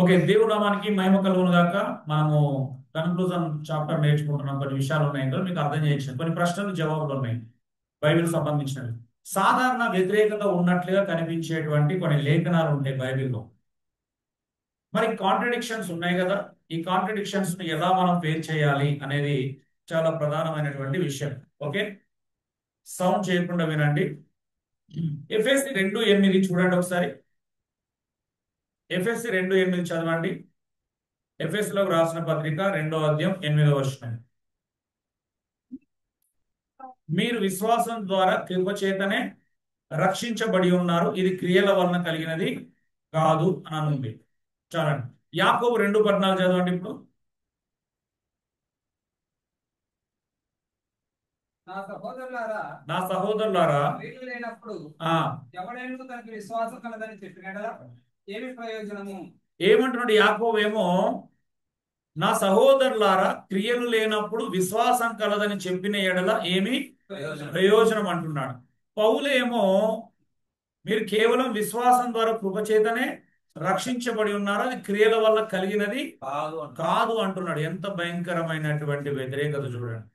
Okay, దేవుడు నామానికి మహిమ కలుగును గాక. మనము కన్క్లూజన్ చాప్టర్ నేర్చుకుంటున్నాం. కొన్ని విషయాలు ఉన్నాయి ఇందులో మీకు అర్థం చేయించాను. కొన్ని ప్రశ్నలు జవాబులు ఉన్నాయి బైబిల్ సంబంధించినవి. సాధారణ వ్యతిరేకత ఉన్నట్లుగా కనిపించేటువంటి కొన్ని లేఖనాలు ఉంటాయి బైబిల్లో. మరి కాంట్రడిక్షన్స్ ఉన్నాయి కదా, ఈ కాంట్రడిక్షన్స్ ని ఎలా మనం ఫేస్ చేయాలి అనేది చాలా ప్రధానమైనటువంటి విషయం. ఓకే, సౌండ్ చేయకుండా వినండి. ఎఫ్ఎస్సి 2:8 చూడండి ఒకసారి. ఎఫ్ఎస్సి 2:8 చదవండి. ఎఫ్ఎస్సిలోకి రాసిన పత్రిక 2వ అధ్యాయం 8వ వచనం. మీరు విశ్వాసం ద్వారా కృప చేతనే రక్షించబడి ఉన్నారు, ఇది క్రియల వలన కలిగినది కాదు అని ఉంది. చూడండి, యాకోబు 2:14 చదవండి ఇప్పుడు. నా సహోదరులారా, నా సహోదరులారా, క్రియలు లేనప్పుడు ఆ ఎవడైనా తనకి విశ్వాసం కలదని చెప్పిన యెడల ఏమి ప్రయోజనము? ఏమంటున్నాడు యాకోబు? ఏమో నా సహోదరులారా, క్రియలు లేనప్పుడు విశ్వాసం కలదని చెప్పిన ఎడల ఏమి ప్రయోజనం అంటున్నాడు. పౌలేమో మీరు కేవలం విశ్వాసం ద్వారా కృపచేతనే రక్షించబడి ఉన్నారు, అది క్రియల వల్ల కలిగినది కాదు అంటున్నాడు. ఎంత భయంకరమైనటువంటి వ్యతిరేకత చూడండి.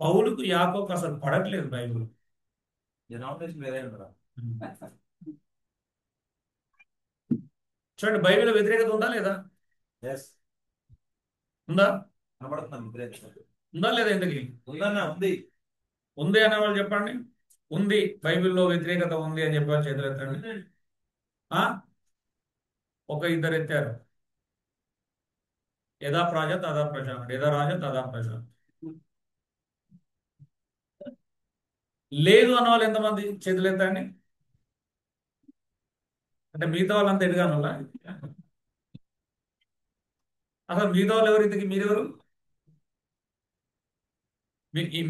పౌలుకు యాకోబుకు అసలు పడట్లేదు బైబిల్. చూడండి, బైబిల్ వ్యతిరేకత ఉందా లేదా? ఉందా? ఉందా లేదా? ఇంతకీ ఉంది అనే వాళ్ళు చెప్పండి. ఉంది, బైబిల్లో వ్యతిరేకత ఉంది అని చెప్పారు, చేతులు ఎత్తండి. ఆ ఒక ఇద్దరు ఎత్తారు. యథా ప్రజ తదా ప్రజ, యథా రాజ తదా ప్రజ. లేదు అన్న వాళ్ళు ఎంతమంది? చేతులు ఎత్తండి. అంటే మిగతా వాళ్ళంతా ఎడగాను. అసలు మిగతా వాళ్ళు ఎవరు? ఇంతకి మీరెవరు?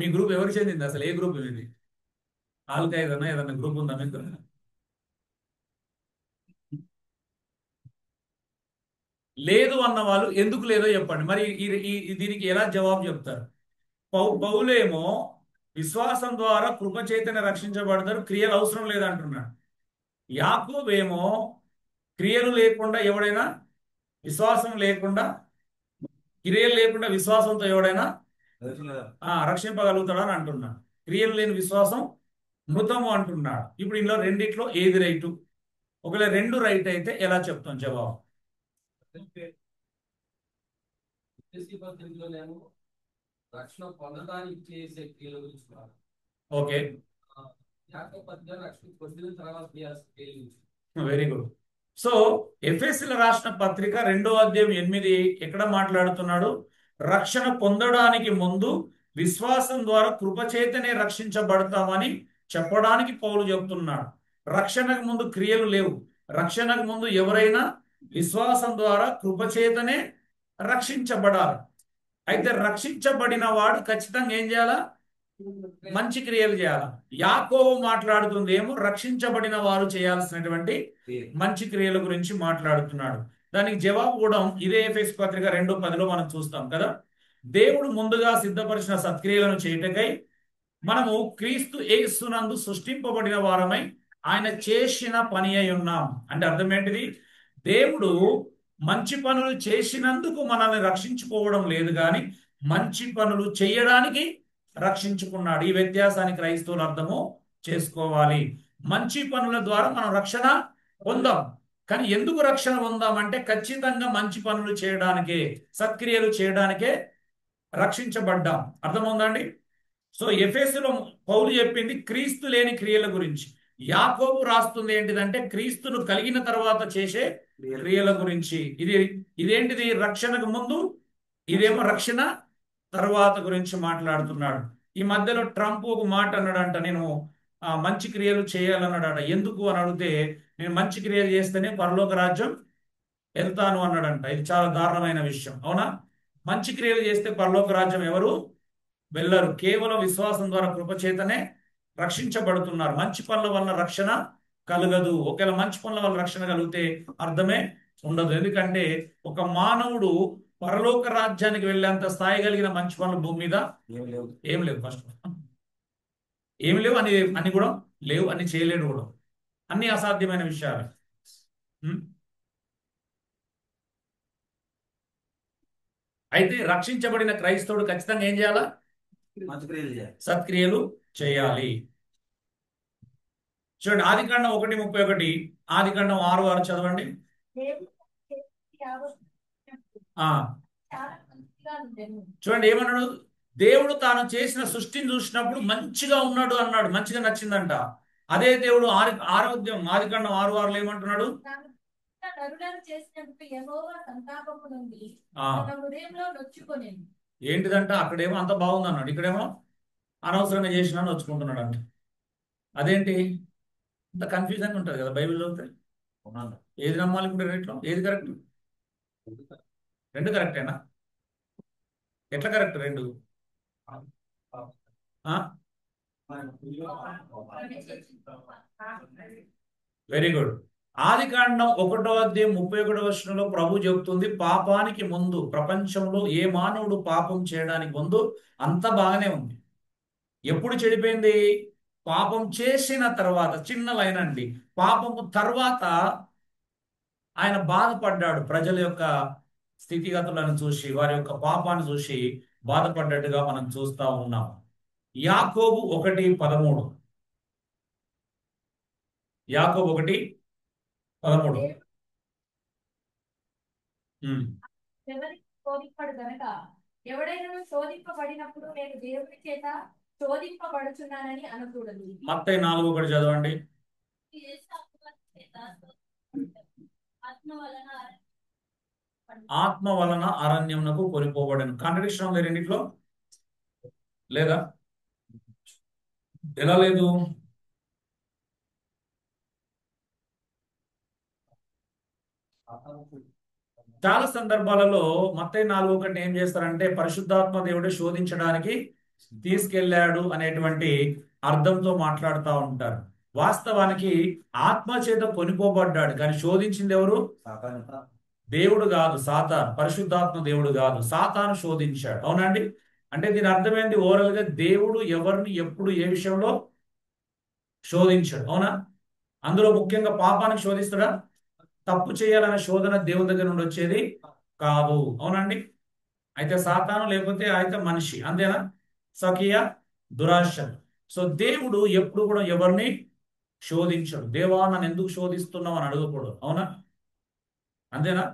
మీ గ్రూప్ ఎవరికి చెందింది? అసలు ఏ గ్రూప్ ఇది? ఆల్ఖైదానా ఏదన్నా గ్రూప్ ఉందా మీకు? లేదు అన్న వాళ్ళు ఎందుకు లేదో చెప్పండి. మరి దీనికి ఎలా జవాబు చెప్తారు? పౌలేమో విశ్వాసం ద్వారా కృప చేతనే రక్షించబడతారు, క్రియలు అవసరం లేదంటున్నాడు. యాకోబేమో క్రియలు లేకుండా ఎవడైనా, విశ్వాసం లేకుండా, క్రియలు లేకుండా విశ్వాసంతో ఎవడైనా రక్షింపగలుగుతాడు అని అంటున్నాడు. క్రియలు లేని విశ్వాసం మృతము అంటున్నాడు. ఇప్పుడు ఇందులో రెండిట్లో ఏది రైటు? ఒకవేళ రెండు రైట్ అయితే ఎలా చెప్తాం జవాబు? రక్షణ పొందడానికి చేసే క్రియల గురించి ఓకే, రక్షణ పొందిన తర్వాత వెరీ గుడ్. సో ఎఫెసీల రాసిన పత్రిక 2వ అధ్యాయం 8 ఎక్కడ మాట్లాడుతున్నాడు? రక్షణ పొందడానికి ముందు విశ్వాసం ద్వారా కృపచేతనే రక్షించబడతామని చెప్పడానికి పౌలు చెప్తున్నాడు. రక్షణకు ముందు క్రియలు లేవు. రక్షణకు ముందు ఎవరైనా విశ్వాసం ద్వారా కృపచేతనే రక్షించబడాలి. అయితే రక్షించబడిన వాడు ఖచ్చితంగా ఏం చేయాలా? మంచి క్రియలు చేయాలి. యాకోబు మాట్లాడుతుంది ఏమో రక్షించబడిన వారు చేయాల్సినటువంటి మంచి క్రియల గురించి మాట్లాడుతున్నాడు. దానికి జవాబు కూడా ఇదే ఎఫెసు పత్రిక 2:10 మనం చూస్తాం కదా. దేవుడు ముందుగా సిద్ధపరిచిన సత్క్రియలను చేయుటకై మనము క్రీస్తు యేసునందు సృష్టింపబడిన వారమై ఆయన చేసిన పని అయి ఉన్నాం. అంటే అర్థం ఏంటిది? దేవుడు మంచి పనులు చేసినందుకు మనల్ని రక్షించుకోవడం లేదు, కానీ మంచి పనులు చేయడానికి రక్షించుకున్నాడు. ఈ వ్యత్యాసాన్ని క్రైస్తవులు అర్థము చేసుకోవాలి. మంచి పనుల ద్వారా మనం రక్షణ పొందాం, కానీ ఎందుకు రక్షణ పొందామంటే ఖచ్చితంగా మంచి పనులు చేయడానికే, సత్క్రియలు చేయడానికే రక్షించబడ్డాం. అర్థమవుందండి? సో ఎఫెసులో పౌలు చెప్పింది క్రీస్తు లేని క్రియల గురించి. యాకోబు రాస్తుంది ఏంటిదంటే క్రీస్తును కలిగిన తర్వాత చేసే క్రియల గురించి. ఇదేంటిది? రక్షణకు ముందు, ఇదేమో రక్షణ తర్వాత గురించి మాట్లాడుతున్నాడు. ఈ మధ్యలో ట్రంప్ ఒక మాట అన్నాడంట, నేను మంచి క్రియలు చేయాలన్నాడట. ఎందుకు అని అడిగితే, నేను మంచి క్రియలు చేస్తేనే పరలోక రాజ్యం వెళ్తాను అన్నాడంట. ఇది చాలా దారుణమైన విషయం, అవునా? మంచి క్రియలు చేస్తే పరలోక రాజ్యం ఎవరు వెళ్ళరు. కేవలం విశ్వాసం ద్వారా కృపచేతనే రక్షించబడుతున్నారు. మంచి పనుల వల్ల రక్షణ కలగదు. ఒకవేళ మంచి పనుల వల్ల రక్షణ కలిగితే అర్థమే ఉండదు. ఎందుకంటే ఒక మానవుడు పరలోక రాజ్యానికి వెళ్ళేంత స్థాయి కలిగిన మంచి పనులు భూమి మీద ఏం లేవు. ఫస్ట్ ఏమి లేవు అని అన్ని కూడా లేవు, అన్ని చేయలేడు కూడా. అన్ని అసాధ్యమైన విషయాలు. అయితే రక్షించబడిన క్రైస్తవుడు ఖచ్చితంగా ఏం చేయాలా? మంచి క్రియలు చేయాలి. సత్క్రియలు చేయాలి. చూడండి, ఆదికాండం 1:31, ఆదికాండం 6:6 చదవండి. ఆ చూడండి ఏమన్నాడు? దేవుడు తాను చేసిన సృష్టిని చూసినప్పుడు మంచిగా ఉన్నాడు అన్నాడు, మంచిగా నచ్చిందంట. అదే దేవుడు ఆరోగ్యం ఆదికాండం 6:6 ఏమంటున్నాడు? ఆ ఏంటిదంట? అక్కడేమో అంత బాగుంది అన్నాడు, ఇక్కడేమో అనవసరంగా చేసినా నొచ్చుకుంటున్నాడు అంట. అదేంటి ఇంత కన్ఫ్యూజన్ ఉంటుంది కదా బైబిల్ చదివితే? ఏది నమ్మాలి ఇప్పుడు రేట్లో? ఏది కరెక్ట్? రెండు కరెక్టేనా? ఎట్లా కరెక్ట్ రెండు? Very good. ఆదికాండం 1:31 ప్రభు చెబుతుంది, పాపానికి ముందు ప్రపంచంలో ఏ మానవుడు పాపం చేయడానికి ముందు అంత బాగానే ఉంది. ఎప్పుడు చెడిపోయింది? పాపం చేసిన తర్వాత. చిన్న లైన్ అండి. పాపము తర్వాత ఆయన బాధపడ్డాడు, ప్రజల యొక్క స్థితిగతులను చూసి, వారి యొక్క పాపాన్ని చూసి బాధపడ్డట్టుగా మనం చూస్తా ఉన్నాం. యాకోబు 1:13. యాకోబు 1:13. శోధింపడు గనక ఎవడైనా శోధింపబడినప్పుడు నేను దేవుని చేత శోధింపబడుచున్నానని అనకూడదు. మత్తయి 4:1 చదవండి. ఆత్మ వలన అరణ్యమునకు కొనిపోబడను. కాంట్రడిక్షన్ ఉంది రెండిట్లో లేదా? ఎలా లేదు? చాలా సందర్భాలలో మత్తయి 4:1 ఏం చేస్తారంటే పరిశుద్ధాత్మ దేవుడే శోధించడానికి తీసుకెళ్లాడు అనేటువంటి అర్థంతో మాట్లాడుతూ ఉంటారు. వాస్తవానికి ఆత్మ చేత కొనిపోబడ్డాడు, కానీ శోధించింది ఎవరు? దేవుడు కాదు, సాతాను. పరిశుద్ధాత్మ దేవుడు కాదు, సాతాను శోధించాడు. అవునండి? అంటే దీని అర్థమైంది ఓవరాల్ గా దేవుడు ఎవరిని ఎప్పుడు ఏ విషయంలో శోధించాడు. అవునా? అందులో ముఖ్యంగా పాపానికి శోధిస్తాడా? తప్పు చేయాలనే శోధన దేవుని దగ్గర నుండి వచ్చేది కాదు. అవునండి? అయితే సాతాను, లేకపోతే అయితే మనిషి, అంతేనా? స్వకీయ దురాశ. సో దేవుడు ఎప్పుడు కూడా ఎవరిని శోధించడు. దేవా నన్ను ఎందుకు శోధిస్తున్నావు అని అడగకూడదు. అవునా? అంతేనా?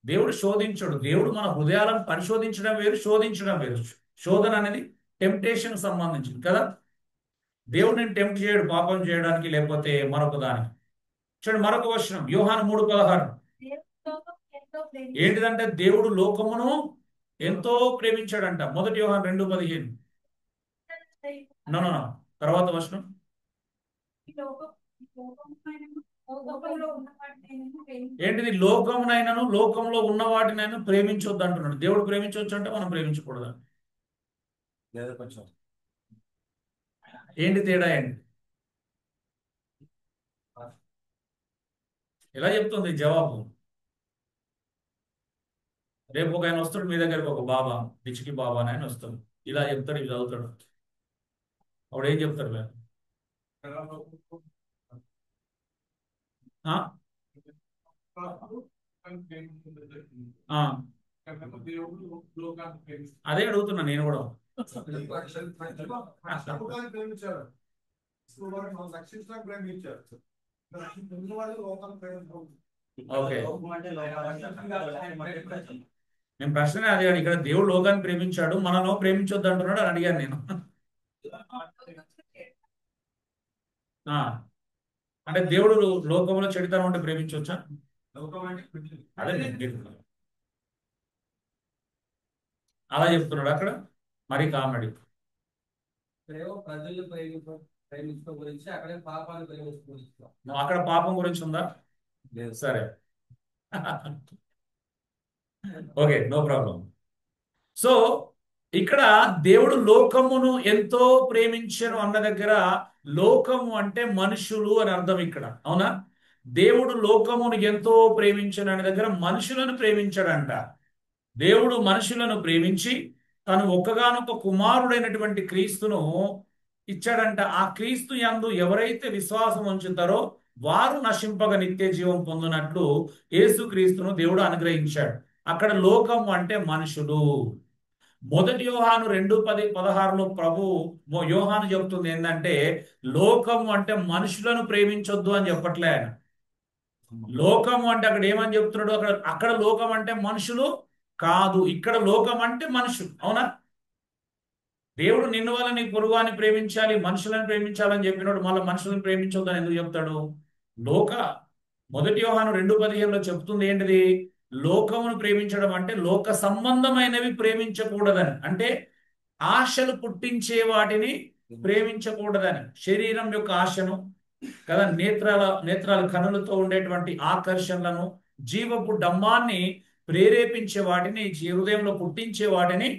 దేవుడు శోధించడు. దేవుడు మన హృదయాలను పరిశోధించడం వేరు, శోధించడం వేరు. శోధన అనేది టెంప్టేషన్ సంబంధించింది కదా. దేవుడిని టెంప్ట్ చేయడు పాపం చేయడానికి, లేకపోతే మరొక దానికి. చూడండి మరొక వచనం, యోహాను 3:16. ఏంటిదంటే దేవుడు లోకమును ఎంతో ప్రేమించాడంట. 1 యోహాను 2:15. నో తర్వాత వచనం. ఏంటిది? లోకమునైనను లోకంలో ఉన్న వాటినైనా ప్రేమించొద్దు అంటున్నాడు. దేవుడు ప్రేమించవచ్చు అంటే మనం ప్రేమించకూడదు. ఏంటి తేడా? ఏంటి? ఎలా చెప్తుంది జవాబు? రేపు ఒక ఆయన వస్తాడు మీ దగ్గరకు, ఒక బాబా, పిచ్చికి బాబా అని ఆయన వస్తాడు, ఇలా చెప్తాడు, ఇలా చదువుతాడు. అప్పుడు ఏం చెప్తాడు మీరు? అదే అడుగుతున్నా నేను కూడా. ఓకే, నేను ప్రశ్న అడిగాను. ఇక్కడ దేవుడు లోకాన్ని ప్రేమించాడు, మనలో ప్రేమించొద్దు అంటున్నాడు అని అడిగాను నేను. అంటే దేవుడు లోకంలో చెడుతనం ఉంటే ప్రేమించవచ్చా? అదే అలా చెప్తున్నాడు అక్కడ. మరి కామెడీ గురించి అక్కడే పాపాన్ని ప్రేమించుకో. అక్కడ పాపం గురించి ఉందా? సరే, ఓకే, నో ప్రాబ్లం. సో ఇక్కడ దేవుడు లోకమును ఎంతో ప్రేమించను అన్న దగ్గర లోకము అంటే మనుషులు అని అర్థం ఇక్కడ. అవునా? దేవుడు లోకమును ఎంతో ప్రేమించను అనే దగ్గర మనుషులను ప్రేమించాడంట. దేవుడు మనుషులను ప్రేమించి తను ఒక్కగానొక్క కుమారుడైనటువంటి క్రీస్తును ఇచ్చాడంట. ఆ క్రీస్తు యందు ఎవరైతే విశ్వాసం ఉంచుతారో వారు నశింపక నిత్య జీవం పొందినట్లు యేసు క్రీస్తును దేవుడు అనుగ్రహించాడు. అక్కడ లోకం అంటే మనుషులు. మొదటి యోహాను 2:16లో ప్రభు యోహాను చెప్తుంది ఏంటంటే లోకం అంటే మనుషులను ప్రేమించొద్దు అని చెప్పట్లే ఆయన. లోకం అంటే అక్కడ ఏమని చెప్తున్నాడు, అక్కడ అక్కడ లోకం అంటే మనుషులు కాదు, ఇక్కడ లోకం అంటే మనుషులు. అవునా? దేవుడు నిన్ను వల్ల నీ పొరుగువాన్ని ప్రేమించాలి, మనుషులను ప్రేమించాలని చెప్పినాడు, మళ్ళీ మనుషులను ప్రేమించొద్దని ఎందుకు చెప్తాడు? లోక మొదటి యోహాను 2:15లో చెప్తుంది ఏంటిది? లోకమును ప్రేమించడం అంటే లోక సంబంధమైనవి ప్రేమించకూడదని, అంటే ఆశలు పుట్టించే వాటిని ప్రేమించకూడదని. శరీరం యొక్క ఆశను కదా, నేత్రాల కనులతో ఉండేటువంటి ఆకర్షణలను, జీవపు డమ్మాన్ని ప్రేరేపించే వాటిని, హృదయంలో పుట్టించే వాటిని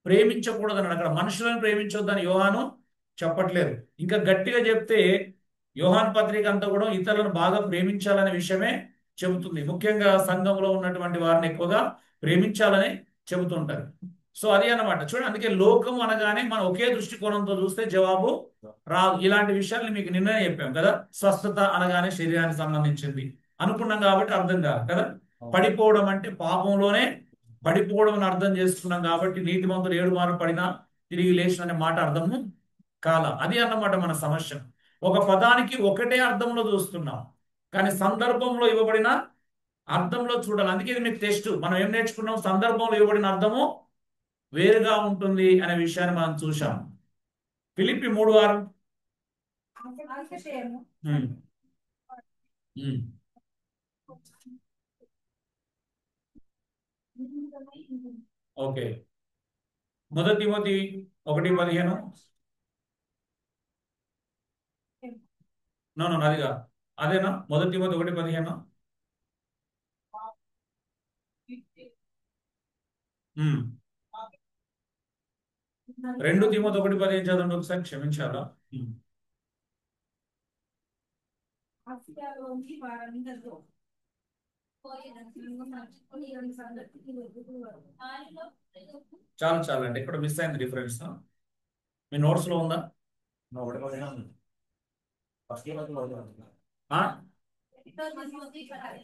ప్రేమించకూడదని. అక్కడ మనుషులను ప్రేమించొద్దని యోహాను చెప్పట్లేదు. ఇంకా గట్టిగా చెప్తే యోహాను పత్రిక అంతా కూడా ఇతరులను బాగా ప్రేమించాలనే విషయమే చెబుతుంది. ముఖ్యంగా సంఘంలో ఉన్నటువంటి వారిని ఎక్కువగా ప్రేమించాలని చెబుతుంటారు. సో అది అన్నమాట. చూడండి, అందుకే లోకం అనగానే మనం ఒకే దృష్టికోణంతో చూస్తే జవాబు రాదు. ఇలాంటి విషయాలు మీకు నిన్ననే చెప్పాం కదా. స్వస్థత అనగానే శరీరానికి సంబంధించింది అనుకున్నాం కాబట్టి అర్థం కాదు కదా. పడిపోవడం అంటే పాపంలోనే పడిపోవడం అని అర్థం చేసుకున్నాం కాబట్టి నీతిమంతుడు 7 మార్లు పడినా తిరిగి లేచిన అనే మాట అర్థము కాల. అది అన్నమాట మన సమస్య. ఒక పదానికి ఒకటే అర్థంలో చూస్తున్నాం, కానీ సందర్భంలో ఇవ్వబడిన అర్థంలో చూడాలి. అందుకే ఇది మీకు టెస్ట్. మనం ఏం నేర్చుకున్నాం? సందర్భంలో ఇవ్వబడిన అర్థము వేరుగా ఉంటుంది అనే విషయాన్ని మనం చూసాం. ఫిలిప్పి 3:6. ఆశయము ఉమ్, ఉమ్, నిమిత్తమై ఉంటుంది. ఓకే. మొదటి తిమోతి 1:15. నో అది కాదు, అదేనా? మొదటి తిమోతి 1:15. 2 తిమోతి 1:15 చదవండి ఒకసారి, క్షమించాలా. ఉమ్. ఆసియాలోని వారందరిలో పోయిన నడుచుకొని రెండు సంగతికి వెతుకువారు. ఆయనలో చాలు చాలండి, ఇక్కడ మిస్ అయింది రిఫరెన్స్. మీ నోట్స్ లో ఉందా? ఒకటి పదిహేను ఉంది. ఫస్ట్ ఇయర్ వరకు ఒకటి ఉంది. ఆ? ఎంతో మంది పడాలి.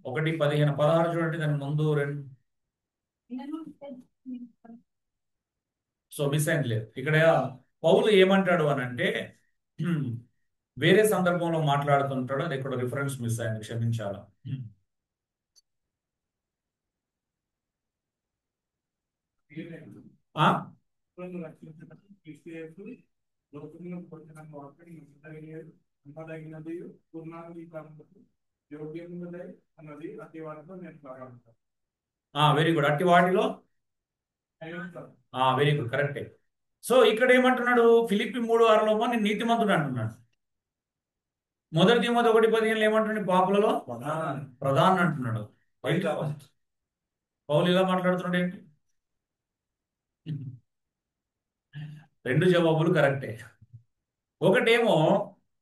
ఒకటి మరి 1:15 16 చూడండి, దాని ముందు 2. సో మిస్ అయింది లేదు. ఇక్కడ పౌలు ఏమంటాడు అని అంటే వేరే సందర్భంలో మాట్లాడుతుంటాడు, అది ఇక్కడ రిఫరెన్స్ మిస్ అయింది, క్షమించాలా. ఆ? Very good. అట్టి వాటిలో వెరీ గుడ్, కరెక్టే. సో ఇక్కడ ఏమంటున్నాడు? ఫిలిప్పి 3:6లో నేను నీతిమంతుడు అంటున్నాడు. మొదటి తిమోతి 1:15 ఏమంటున్నాడు? పాపులలో ప్రధాన అంటున్నాడు. పౌలు ఇలా మాట్లాడుతున్నాడు ఏంటి? 2 జవాబులు కరెక్టే. ఒకటేమో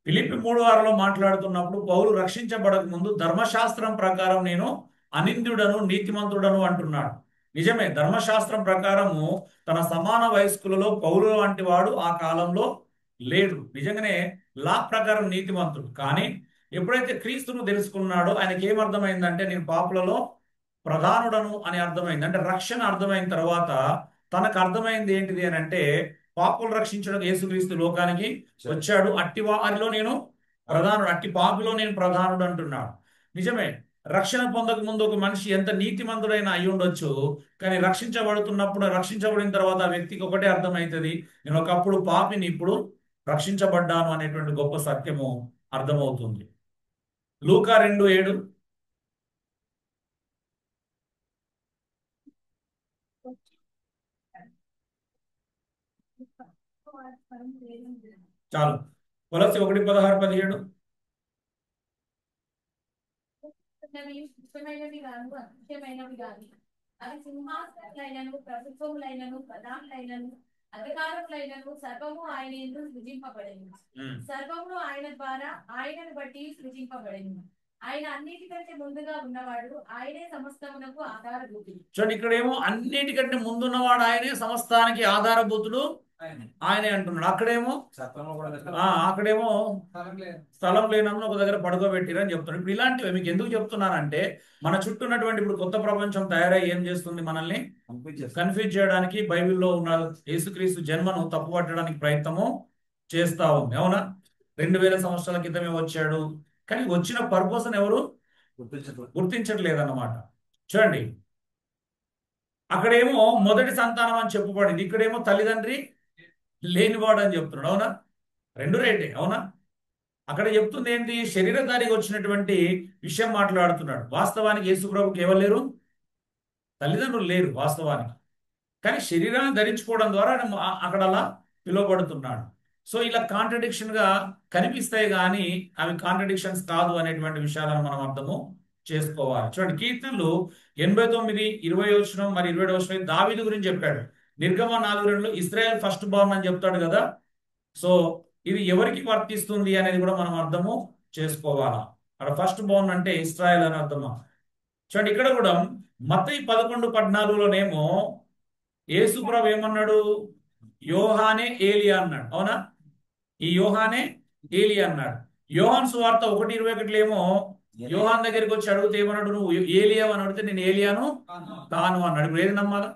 ఫిలిప్పి 3:6లో మాట్లాడుతున్నప్పుడు పౌలు రక్షించబడక ముందు ధర్మశాస్త్రం ప్రకారం నేను అనింద్యుడను నీతిమంతుడను అంటున్నాడు. నిజమే, ధర్మశాస్త్రం ప్రకారము తన సమాన వయస్కులలో పౌలు వంటి వాడు ఆ కాలంలో లేడు. నిజంగానే లా ప్రకారం నీతిమంతుడు. కానీ ఎప్పుడైతే క్రీస్తును తెలుసుకున్నాడో ఆయనకి ఏమర్థమైందంటే నేను పాపులలో ప్రధానుడను అని అర్థమైంది. అంటే రక్షణ అర్థమైన తర్వాత తనకు అర్థమైంది ఏంటిది అని అంటే పాపులు రక్షించడానికి యేసుక్రీస్తు లోకానికి వచ్చాడు, అట్టి వారిలో నేను ప్రధానుడు, అట్టి పాపులో నేను ప్రధానుడు అంటున్నాడు. నిజమే, రక్షణ పొందక ముందు ఒక మనిషి ఎంత నీతిమంతుడైనా అయి ఉండొచ్చు, కానీ రక్షించబడిన తర్వాత ఆ వ్యక్తికి ఒకటే అర్థమవుతుంది, నేను ఒకప్పుడు పాపిని, ఇప్పుడు రక్షించబడ్డాను అనేటువంటి గొప్ప సత్యము అర్థమవుతుంది. లూకా 2:7. చాలు. కొలస్సీ 1:16-17. ఇష్టమైనవి గాను అదృశ్యమైనవి గాని అవి సింహాసనములైనను ప్రభుత్వములైనను ప్రధానులైనను అధికారములైనను సర్వము ఆయన యందు సృజింపబడింది. సర్వమును ఆయన ద్వారా ఆయనను బట్టి సృజింపబడింది. ఆయన అన్నిటికంటే ముందుగా ఉన్నవాడు, ఆయనే సమస్తమునకు ఆధారభూతుడు. చూడండి, ఇక్కడేమో అన్నిటికంటే ముందున్నవాడు ఆయనే సమస్తానికి ఆధారభూతుడు ఆయనే అంటున్నాడు. అక్కడేమో సత్రంలో కూడా అక్కడేమో స్థలం లేదు. స్థలం లేనమ్మని ఒక దగ్గర పడుకోబెట్టిరని చెప్తున్నాడు. ఇప్పుడు ఇలాంటివి మీకు ఎందుకు చెప్తున్నానంటే మన చుట్టూ ఉన్నటువంటి ఇప్పుడు కొత్త ప్రపంచం తయారై ఏం చేస్తుంది, మనల్ని కన్ఫ్యూజ్ చేయడానికి బైబిల్లో ఉన్న యేసుక్రీస్తు జన్మను తప్పుపట్టడానికి ప్రయత్నము చేస్తా ఉంది. అవునా? 2000 సంవత్సరాల క్రితమే వచ్చాడు, కానీ వచ్చిన పర్పస్ ఎవరు గుర్తించట్లేదన్నమాట. చూడండి, అక్కడేమో మొదటి సంతానం అని చెప్పబడింది, ఇక్కడేమో తల్లిదండ్రి లేనివాడు అని చెప్తున్నాడు. అవునా? రెండు రేటే. అవునా? అక్కడ చెప్తుంది ఏంటి, శరీరధారికి వచ్చినటువంటి విషయం మాట్లాడుతున్నాడు. వాస్తవానికి యేసుప్రభుకి ఎవరు లేరు, తల్లిదండ్రులు లేరు వాస్తవానికి, కానీ శరీరాన్ని ధరించుకోవడం ద్వారా ఆయన అక్కడ అలా పిలువబడుతున్నాడు. సో ఇలా కాంట్రడిక్షన్ గా కనిపిస్తాయి, కానీ అవి కాంట్రడిక్షన్స్ కాదు అనేటువంటి విషయాలను మనం అర్థము చేసుకోవాలి. చూడండి, కీర్తనలు 89, 20 మరి 27 దావీదు గురించి చెప్పాడు. నిర్గమ 4:2 ఇశ్రాయేల్ ఫస్ట్ బార్న్ అని చెప్తాడు కదా. సో ఇది ఎవరికి వర్తిస్తుంది అనేది కూడా మనం అర్థము చేసుకోవాలా. అక్కడ ఫస్ట్ బోర్న్ అంటే ఇశ్రాయేల్ అని అర్థమా. చూడండి, ఇక్కడ కూడా మత్తయి 11:14లోనేమో యేసుప్రభు ఏమన్నాడు, యోహానే ఏలియా అన్నాడు. అవునా? ఈ యోహానే ఏలియా అన్నాడు. యోహాన్ సువార్త 1:21 ఏమో యోహాన్ దగ్గరికి వచ్చి అడిగితే ఏమన్నాడు, నువ్వు ఏలియా అని అడిగితే నేను ఏలియాను కాను అన్నాడు. ఇప్పుడు ఏది నమ్మాలా?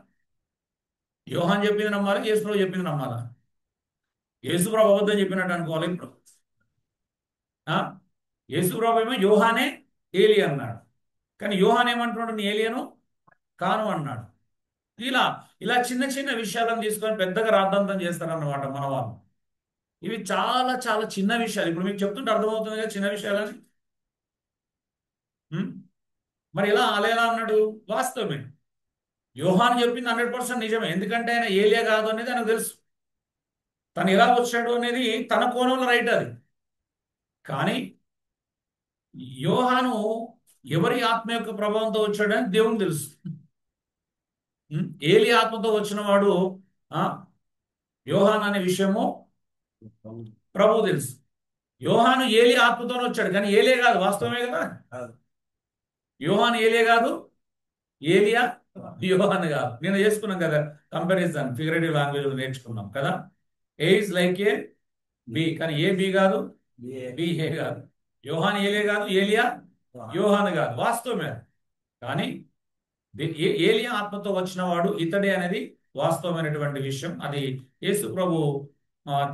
యోహాన్ చెప్పింది నమ్మాలా, యేసుప్రభు చెప్పింది నమ్మాలా? యేసుప్రభు అబద్ధం చెప్పినట్టు అనుకోవాలి ఇప్పుడు. యేసుప్రభు ఏమో యోహానే ఏలియా అన్నాడు, కానీ యోహాన్ ఏమంటున్నాడు, నీ ఏలియాను కాను అన్నాడు. ఇలా ఇలా చిన్న చిన్న విషయాలను తీసుకొని పెద్దగా రాద్ధాంతం చేస్తారన్నమాట మన వాళ్ళు. ఇవి చాలా చాలా చిన్న విషయాలు. ఇప్పుడు మీకు చెప్తుంటే అర్థమవుతుంది కదా చిన్న విషయాలని. మరి ఇలా అలా ఎలా అన్నాడు? వాస్తవమే, యోహాన్ చెప్పింది 100% నిజమే. ఎందుకంటే ఆయన ఏలియా కాదు అనేది ఆయనకు తెలుసు. తను ఎలా వచ్చాడు అనేది తన కోణంలో రైట్ అది. కానీ యోహాను ఎవరి ఆత్మ యొక్క ప్రభావంతో వచ్చాడని దేవునికి తెలుసు. ఏలి ఆత్మతో వచ్చిన వాడు యోహాన్ అనే విషయము ప్రభు తెలుసు. యోహాను ఏలి ఆత్మతోనే వచ్చాడు, కానీ ఏలే కాదు. వాస్తవమే కదా, యోహాను ఏలే కాదు, ఏలియా యోహాన్ కాదు. నేను చేసుకున్నాం కదా కంపారిజన్, ఫిగరేటివ్ లాంగ్వేజ్ నేర్చుకున్నాం కదా. A is like A B, కానీ ఏ బి కాదు, బి ఏ కాదు. యోహాన్ ఏలే కాదు, ఏలియా యోహాన్ కాదు. వాస్తవమే, కానీ ఏలియా ఆత్మతో వచ్చిన వాడు ఇతడే అనేది వాస్తవమైనటువంటి విషయం. అది యేసు ప్రభు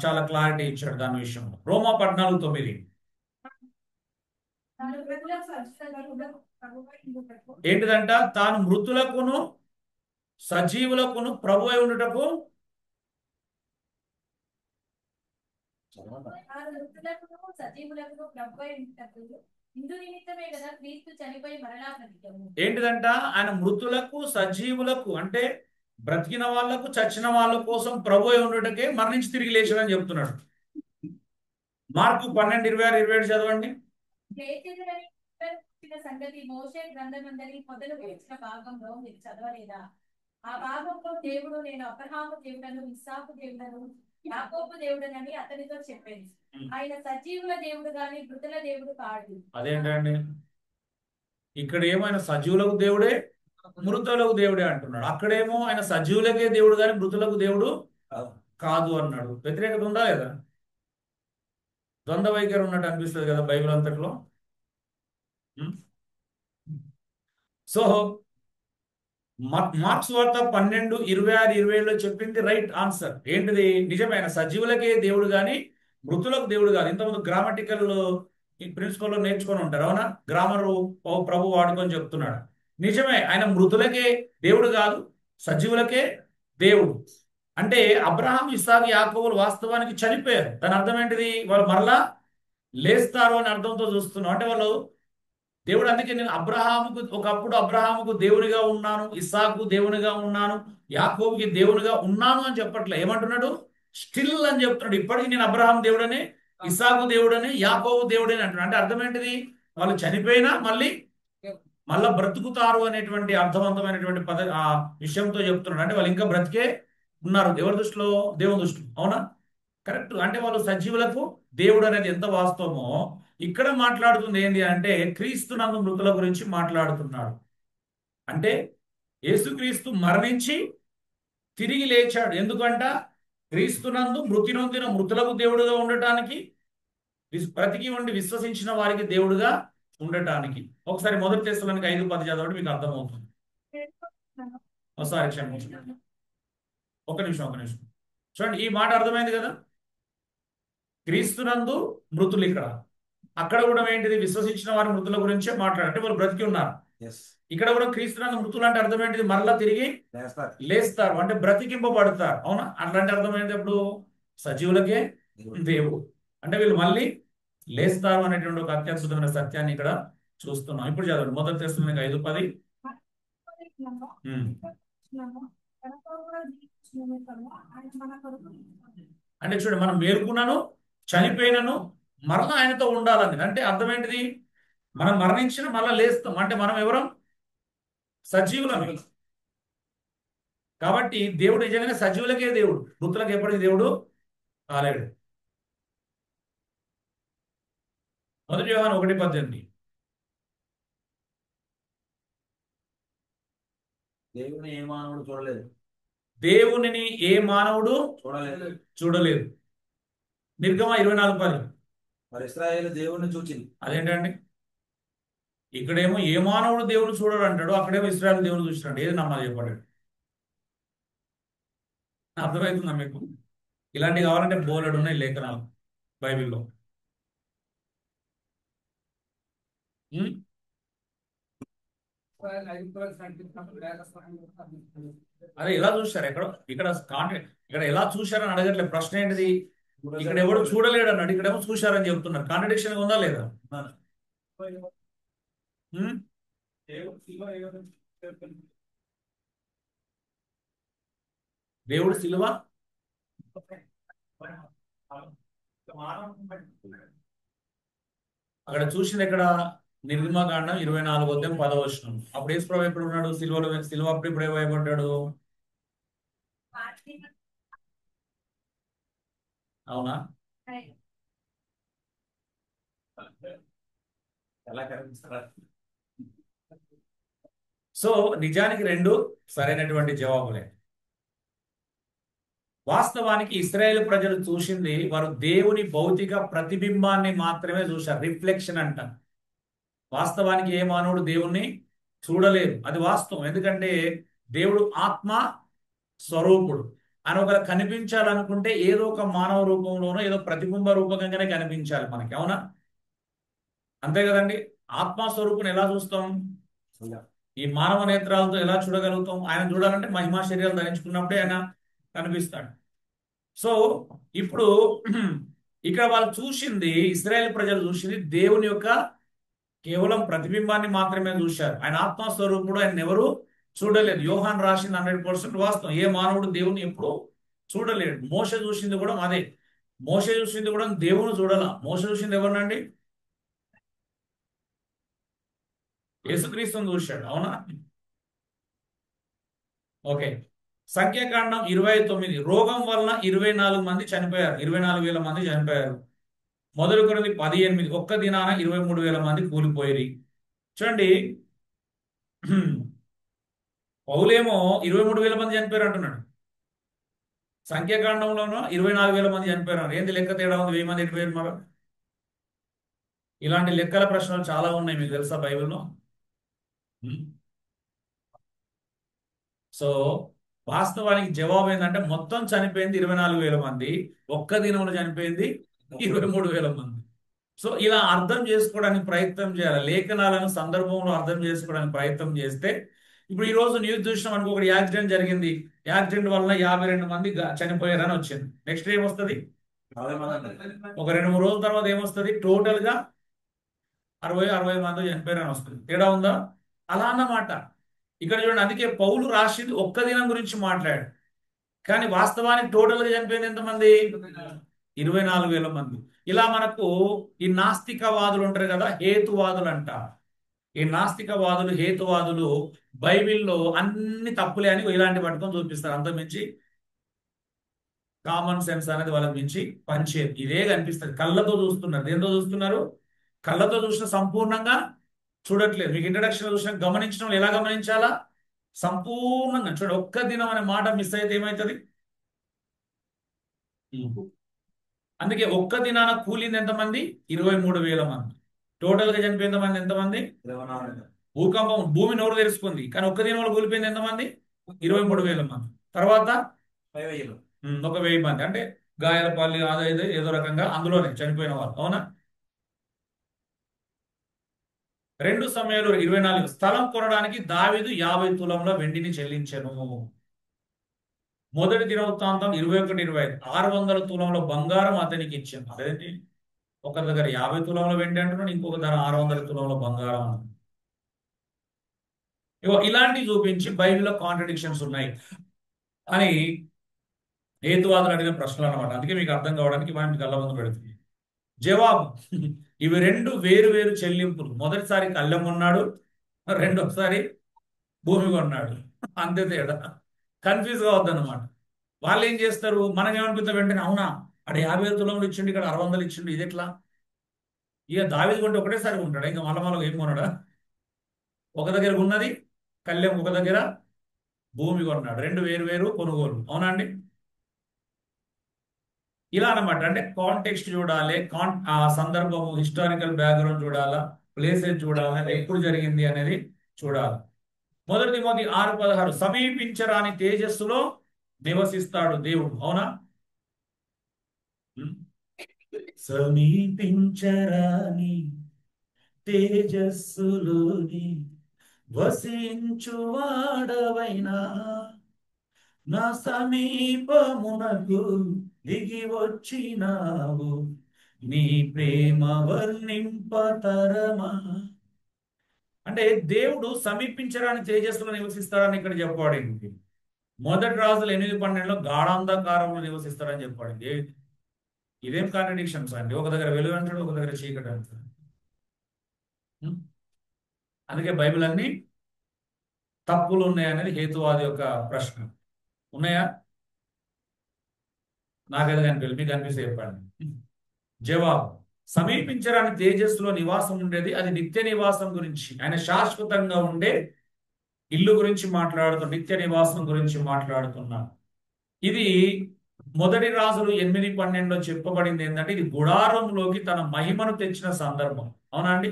చాలా క్లారిటీ ఇచ్చాడు దాని విషయంలో. రోమా 14:9 ఏంటిదంట, తాను మృతులకును సజీవులకును ప్రభు అయి ఉండుటకు ఏంటిదంట, ఆయన మృతులకు సజీవులకు అంటే బ్రతికిన వాళ్లకు చచ్చిన వాళ్ళ కోసం ప్రభు అయి ఉండుటకే మరణించి తిరిగి లేచాడని చెప్తున్నాడు. మార్కు 12:26-27 చదవండి. సంగతి మోషే గ్రంథమందరి మొదలు వచ్చిన భాగంలో మీరు చదవలేదా? ఆ భాగంలో దేవుడు నేను అబ్రహాము దేవుడను, ఇస్సాకు దేవుడను, యాకోబు దేవుడనని అతనితో చెప్పాను. ఆయన సజీవుల దేవుడు గాని మృతుల దేవుడు కాడు. అదేంటండి, ఇక్కడ ఏమో ఆయన సజీవులకు దేవుడే మృతులకు దేవుడే అంటున్నాడు. అక్కడేమో ఆయన సజీవులకే దేవుడు కానీ మృతులకు దేవుడు కాదు అన్నాడు. వ్యతిరేకత ఉందా లేదా? ద్వంద్వ వైఖరి ఉన్నట్టు అనిపిస్తుంది కదా బైబిల్ అంతట్లో. సో మార్క్స్ వార్త 12:26-27లో చెప్పింది రైట్ ఆన్సర్. ఏంటిది? నిజమైన సజీవులకే దేవుడు కానీ మృతులకు దేవుడు కాదు. ఇంతకుముందు గ్రామటికల్ ప్రిన్సిపల్లో నేర్చుకొని ఉంటారు. అవునా? గ్రామర్ ప్రభు వాడుకొని చెప్తున్నాడు. నిజమే, ఆయన మృతులకే దేవుడు కాదు, సజీవులకే దేవుడు. అంటే అబ్రహాం, ఇస్సాకు, యాకోబులు వాస్తవానికి చనిపోయారు. దాని అర్థం ఏంటిది? వాళ్ళు మరలా లేస్తారు అని అర్థంతో చూస్తున్నాం. అంటే వాళ్ళు దేవుడు, అందుకే నేను ఒకప్పుడు అబ్రహాముకు దేవునిగా ఉన్నాను, ఇస్సాకు దేవునిగా ఉన్నాను, యాకోబుకి దేవునిగా ఉన్నాను అని చెప్పట్లే. ఏమంటున్నాడు? స్టిల్ అని చెప్తున్నాడు. ఇప్పటికీ నేను అబ్రహాం దేవుడని, ఇస్సాకు దేవుడని, యాకోబు దేవుడని అంటున్నాడు. అంటే అర్థం ఏంటిది? వాళ్ళు చనిపోయినా మళ్ళా బ్రతుకుతారు అనేటువంటి అర్థవంతమైనటువంటి విషయంతో చెప్తున్నాడు. అంటే వాళ్ళు ఇంకా బ్రతికే ఉన్నారు ఎవరి దృష్టిలో? దేవుని దృష్టిలో. అవునా? కరెక్ట్. అంటే వాళ్ళు సజీవులకు దేవుడు అనేది ఎంత వాస్తవమో ఇక్కడ మాట్లాడుతుంది ఏంటి అంటే క్రీస్తునందు మృతుల గురించి మాట్లాడుతున్నాడు. అంటే యేసుక్రీస్తు మరణించి తిరిగి లేచాడు. ఎందుకంట క్రీస్తునందు మృతి నొందిన మృతులకు దేవుడుగా ఉండటానికి, బ్రతికి ఉండి విశ్వసించిన వారికి దేవుడుగా ఉండటానికి. ఒకసారి మొదటి తెస్సలోనికి 5:10 చదవండి, మీకు అర్థమవుతుంది. ఒకసారి క్షమించండి, ఒక నిమిషం. చూడండి, ఈ మాట అర్థమైంది కదా. క్రీస్తునందు మృతులు, అక్కడ కూడా ఏంటిది, విశ్వసించిన వారి మృతుల గురించే మాట్లాడంటే వాళ్ళు బ్రతికి ఉన్నారు. ఇక్కడ కూడా క్రీస్తునందు మృతులు అంటే అర్థం ఏంటిది, మరలా తిరిగి లేస్తారు, అంటే బ్రతికింపబడతారు. అవునా? అట్లాంటి అర్థం ఏంటి, ఇప్పుడు సజీవులకే దేవుడు అంటే వీళ్ళు మళ్ళీ లేస్తారు అనేటువంటి ఒక అత్యద్భుతమైన సత్యాన్ని ఇక్కడ చూస్తున్నాం. ఇప్పుడు చదవండి, మొదటి తెస్సలోనికి 5:10. అంటే చూడండి, మనం మేలుకున్నాను, చనిపోయినను, మరలా ఆయనతో ఉండాలని. అంటే అర్థం ఏంటిది, మనం మరణించిన మళ్ళా లేస్తాం, అంటే మనం ఎవరం, సజీవులమే. కాబట్టి దేవుడు నిజంగానే సజీవులకే దేవుడు, మృతులకు ఎప్పటికీ దేవుడు కాలేడు. మొదటి యోహాను 1:18. దేవుని ఏ మానవుడు చూడలేదు, దేవునిని ఏ మానవుడు చూడలేదు. చూడలేదు. నిర్గమ 24:10. మరి ఇశ్రాయేలు దేవుణ్ణి చూచింది. అదేంటండి, ఇక్కడేమో ఏ మానవుడు దేవుని చూడడు అంటాడు, అక్కడేమో ఇశ్రాయేలు దేవుని చూసినాడు. ఏది నమ్మాలి చెప్పాడు? అర్థమవుతుందా మీకు? ఇలాంటివి కావాలంటే బోలెడు ఉన్నాయి లేఖనాలు బైబిల్లో. ఉం? అదే ఎలా చూశారు, ఇక్కడ ఇక్కడ ఎలా చూశారని అడగట్లేదు. ప్రశ్న ఏంటిది, ఇక్కడ ఎవడు చూడలేడు అన్నాడు, ఇక్కడేమో చూశారని చెప్తున్నారు. కాంట్రడిక్షన్ ఉందా లేదా? ఉం? దేవుడు సిలువ అక్కడ చూసింది ఎక్కడ, నిర్గమకాండం 24:10. అప్పుడు యేసుప్రభు ఎప్పుడు ఉన్నాడు, సిలువ అప్పుడు ఇప్పుడు ఏమైపడ్డాడు? అవునా? ఎలా కనిపిస్తారా? సో నిజానికి రెండు సరైనటువంటి జవాబులే. వాస్తవానికి ఇశ్రాయేలు ప్రజలు చూసింది, వారు దేవుని భౌతిక ప్రతిబింబాన్ని మాత్రమే చూశారు, రిఫ్లెక్షన్ అంట. వాస్తవానికి ఏ మానవుడు దేవుణ్ణి చూడలేదు, అది వాస్తవం. ఎందుకంటే దేవుడు ఆత్మ స్వరూపుడు. అని ఒకరు కనిపించాలనుకుంటే ఏదో ఒక మానవ రూపంలోనో ఏదో ప్రతిబింబ రూపకంగానే కనిపించాలి మనకి. అవునా? అంతే కదండి. ఆత్మస్వరూపుని ఎలా చూస్తాం? ఈ మానవ నేత్రాలతో ఎలా చూడగలుగుతాం? ఆయన చూడాలంటే మహిమా శరీరాలు ధరించుకున్నప్పుడే ఆయన కనిపిస్తాడు. సో ఇప్పుడు ఇక్కడ వాళ్ళు చూసింది, ఇశ్రాయేల్ ప్రజలు చూసింది దేవుని యొక్క కేవలం ప్రతిబింబాన్ని మాత్రమే చూశారు. ఆయన ఆత్మస్వరూపుడు, ఆయన ఎవరు చూడలేదు. యోహాన్ రాసింది 100% వాస్తవం. ఏ మానవుడు దేవుని ఎప్పుడు చూడలేడు. మోషే చూసింది కూడా అదే. మోషే చూసింది కూడా దేవుని చూడాల. మోషే చూసింది ఎవరినండి? యేసుక్రీస్తుని చూశాడు. అవునా? ఓకే. సంఖ్యాకాండం 29. రోగం వలన 24 మంది చనిపోయారు, 24,000 మంది చనిపోయారు. మొదటి కొరింథీ 18. ఒక్క దినాన 23,000 మంది కూలిపోయి. చూడండి, పౌలేమో 23,000 మంది చనిపోయారు అంటున్నాడు. సంఖ్యాకాండంలోనూ 24,000 మంది చనిపోయారు. ఏంది లెక్క తేడా ఉంది? 1000 మంది ఎట్టిపోయారు మరి? ఇలాంటి లెక్కల ప్రశ్నలు చాలా ఉన్నాయి, మీకు తెలుసా బైబిల్లో? సో వాస్తవానికి జవాబు ఏంటంటే మొత్తం చనిపోయింది 24,000 మంది, ఒక్క దినంలో చనిపోయింది 23,000 మంది. సో ఇలా అర్థం చేసుకోవడానికి ప్రయత్నం చేయాలి. లేఖనాలను సందర్భంలో అర్థం చేసుకోవడానికి ప్రయత్నం చేస్తే, ఇప్పుడు ఈ రోజు న్యూస్ చూసినాం అనుకో, ఒకటి యాక్సిడెంట్ జరిగింది, యాక్సిడెంట్ వల్ల 52 మంది చనిపోయారని వచ్చింది. నెక్స్ట్ ఏమొస్తుంది? ఒక 2-3 రోజుల తర్వాత ఏమొస్తుంది? టోటల్ గా 60 మంది చనిపోయారని వస్తుంది. తేడా ఉందా? అలా అన్నమాట. ఇక్కడ చూడండి, అందుకే పౌలు రాసింది ఒక్క దినం గురించి మాట్లాడు, కానీ వాస్తవానికి టోటల్ గా చనిపోయింది ఎంతమంది? 24,000 మంది. ఇలా మనకు ఈ నాస్తికవాదులు ఉంటారు కదా, హేతువాదులు అంట. ఈ నాస్తికవాదులు, హేతువాదులు బైబిల్లో అన్ని తప్పులే అని ఇలాంటి పట్టుకొని చూపిస్తారు. అంత మించి కామన్ సెన్స్ అనేది వాళ్ళకి మించి పనిచేయదు. ఇదే కనిపిస్తుంది. కళ్ళతో చూస్తున్నారు. దేంతో చూస్తున్నారు? కళ్ళతో చూసిన సంపూర్ణంగా చూడట్లేదు. మీకు ఇంట్రడక్షన్ చూసిన గమనించడం ఎలా గమనించాలా? సంపూర్ణంగా చూడండి. ఒక్క దినం అనే మాట మిస్ అయితే ఏమవుతుంది? అందుకే ఒక్క దినాన కూలింది ఎంతమంది? 23,000 మంది. టోటల్ గా చనిపోయిన మంది ఎంతమంది? 24. భూకంపం భూమి నోరు తెరుచుకుంది, కానీ ఒక్క దినంలో కూలిపోయింది ఎంతమంది? 23,000 మంది. తర్వాత 5,000. ఒక 1000 మంది, అంటే గాయాల పాలు అదో ఏదో రకంగా అందులోనే చనిపోయిన వాళ్ళు. అవునా? 2 సమయాలు 24. స్థలం కొనడానికి దావీదు 50 తులంల వెండిని చెల్లించెను. మొదటి దినవృత్తాంతం 21:25. 600 తులంల బంగారం అతనికి ఇచ్చాను. అదేంటి, ఒక దగ్గర 50 తులంల వెండి అంటున్నాడు, ఇంకొక దగ్గర 600 తులంల బంగారం అంటున్నాడు. ఇగో ఇలాంటివి చూపించి బైబిల్లో కాంట్రడిక్షన్స్ ఉన్నాయి అని హేతువాదులు అడిగిన ప్రశ్నలు అనమాట. అందుకే మీకు అర్థం కావడానికి మనం కళ్ళ ముందు పెడుతుంది. జవాబు, ఇవి రెండు వేరు వేరు చెల్లింపులు. మొదటిసారి కళ్ళెం కొన్నాడు, రెండోసారి భూమి కొన్నాడు. అంతే తేడా. కన్ఫ్యూజ్ కావద్దన్నమాట. వాళ్ళు ఏం చేస్తారు, మనకి ఏమనిపిస్తుంది వెంటనే, అవునా అక్కడ 50 తులములు ఇచ్చిండు, ఇక్కడ 600 ఇచ్చిండు, ఇది ఎట్లా? ఇక దావీదు కొంటే ఒకటేసారి ఉంటాడు, ఇంకా మళ్ళీ ఏం కొన్నాడా? ఒక దగ్గర ఉన్నది కళ్యాణ్, ఒక దగ్గర భూమి కొన్నాడు. రెండు వేరు వేరు కొనుగోలు. అవునా అండి? ఇలా అన్నమాట. అంటే కాంటెక్స్ట్ చూడాలి, ఆ సందర్భము, హిస్టారికల్ బ్యాక్గ్రౌండ్ చూడాలా, ప్లేసెస్ చూడాలా, ఎప్పుడు జరిగింది అనేది చూడాలి. మొదటి తిమోతి 6:16. సమీపించరాని తేజస్సులో నివసిస్తాడు దేవుడు. అవునా? సమీపించరాని తేజస్సులోని వసించువాడవైనా నా సమీపమునకు దిగి వచ్చినావు, నీ ప్రేమ వర్ణింపతరమా. అంటే దేవుడు సమీపించరాని తేజస్సులో నివసిస్తాడని ఇక్కడ చెప్పబడింది. మొదటి రాజులు 8:12 గాఢాంధకారంలో నివసిస్తాడని చెప్పబడింది. ఇదేం కాంట్రడిక్షన్స్ అండి? ఒక దగ్గర వెలుగు అంటాడు, ఒక దగ్గర చీకటి అంటాడు. అందుకే బైబిల్ అన్ని తప్పులు ఉన్నాయనేది హేతువాది యొక్క ప్రశ్న. ఉన్నాయా? నాకైతే కనిపించలేదు, మీకు కనిపిస్తే చెప్పండి. జవాబు, సమీపించరాని తేజస్సులో నివాసం ఉండేది అది నిత్య నివాసం గురించి, ఆయన శాశ్వతంగా ఉండే ఇల్లు గురించి మాట్లాడుతూ నిత్య నివాసం గురించి మాట్లాడుతున్నాను. ఇది మొదటి రాజులు 8:12 చెప్పబడింది ఏంటంటే, ఇది గుడారంలోకి తన మహిమను తెచ్చిన సందర్భం. అవునా అండి?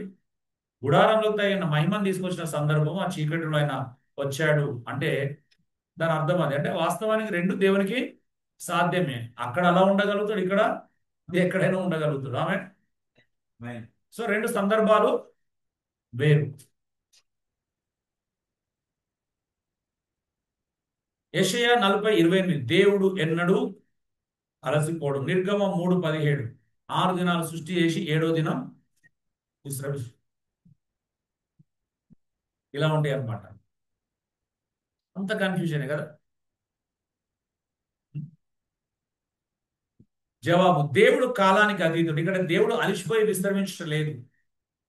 గుడారంలోకి తగిన మహిమను తీసుకొచ్చిన సందర్భం, ఆ చీకటిలో ఆయన వచ్చాడు అంటే దాని అర్థం అది. అంటే వాస్తవానికి రెండు దేవునికి సాధ్యమే. అక్కడ అలా ఉండగలుగుతాడు, ఇక్కడ ఎక్కడైనా ఉండగలుగుతాడు. ఆమె సో రెండు సందర్భాలు వేరు. యెషయా 40:28. దేవుడు ఎన్నడూ అలసిపోడు. నిర్గమం 3:17. 6 దినాలు సృష్టి చేసి 7వ దినం విశ్రమించు. ఇలా ఉంటాయి అన్నమాట. అంత కన్ఫ్యూజనే కదా. జవాబు, దేవుడు కాలానికి అతీతుడు. ఇక్కడ దేవుడు అలిసిపోయి విశ్రమించడం లేదు.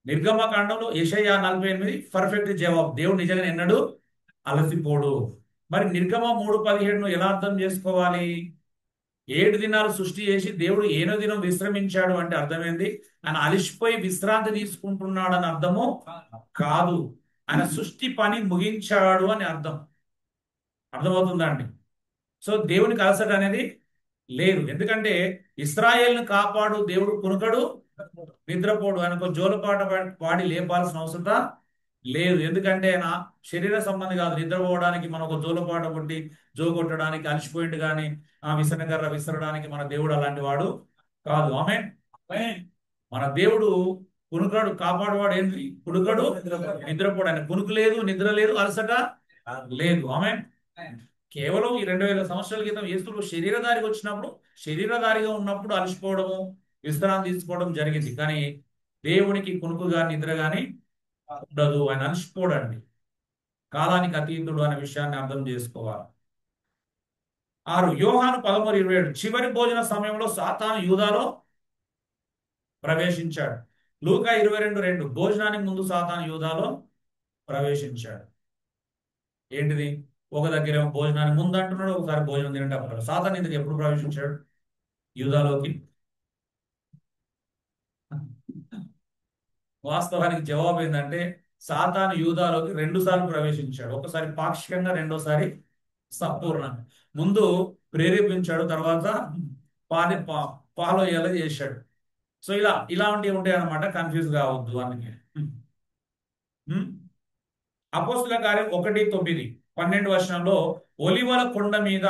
నిర్గమకాండంలో యెషయా 48 పర్ఫెక్ట్ జవాబు. దేవుడు నిజంగా ఎన్నడూ అలసిపోడు. మరి నిర్గమం 3:17 ఎలా అర్థం చేసుకోవాలి? 7 దినాలు సృష్టి చేసి దేవుడు 8వ దినం విశ్రమించాడు అంటే అర్థమైంది ఆయన అలిసిపోయి విశ్రాంతి తీసుకుంటున్నాడు అని అర్థము కాదు. ఆయన సృష్టి పని ముగించాడు అని అర్థం. అర్థమవుతుందా అండి? సో దేవునికి అలసట అనేది లేదు. ఎందుకంటే ఇశ్రాయేల్ని కాపాడు దేవుడు కునుకడు నిద్రపోడు. ఆయనకు జోలపాట పాడి లేపాల్సిన అవసరం లేదు. ఎందుకంటే ఆయన శరీర సంబంధి కాదు. నిద్రపోవడానికి మన ఒక జోలపాట కొట్టి జో కొట్టడానికి అలసిపోయింది, కానీ ఆ విసనకర్ర విసరడానికి మన దేవుడు అలాంటి వాడు కాదు. ఆమె మన దేవుడు కునుకడు, కాపాడువాడు. ఏంటి? కునుకడు నిద్రపోడు. ఆయన కునుకు లేదు, నిద్ర లేదు, అలసట లేదు. ఆమె కేవలం ఈ 2000 సంవత్సరాల క్రితం యేసు శరీరధారిగా వచ్చినప్పుడు, శరీరధారిగా ఉన్నప్పుడు అలసిపోవడము, విశ్రాంతి తీసుకోవడం జరిగింది. కానీ దేవునికి కునుకు గాని నిద్ర గాని ఉండదు. ఆయన అలసిపోడండి. కాలానికి అతీతుడు అనే విషయాన్ని అర్థం చేసుకోవాలి. 6 యోహాను 13:27. చివరి భోజన సమయంలో సాతాను యూదాలో ప్రవేశించాడు. లూకా 22:2. భోజనానికి ముందు సాతాను యూదాలో ప్రవేశించాడు. ఏంటిది? ఒక దగ్గర భోజనానికి ముందు అంటున్నాడు, ఒకసారి భోజనం తినండి అంటున్నాడు. సాతాను ఇందుకు ఎప్పుడు ప్రవేశించాడు యూదాలోకి? వాస్తవానికి జవాబు ఏంటంటే సాతాను యూదాలోకి 2 సార్లు ప్రవేశించాడు. ఒకసారి పాక్షికంగా, రెండోసారి సంపూర్ణంగా. ముందు ప్రేరేపించాడు, తర్వాత ఫాలో అయ్యేలా చేశాడు. సో ఇలాంటివి ఉంటాయి అన్నమాట, కన్ఫ్యూజ్ కావద్దు అందుకే. అపోస్తుల కార్యం 1:9 12 వచనంలో ఒలివల కొండ మీద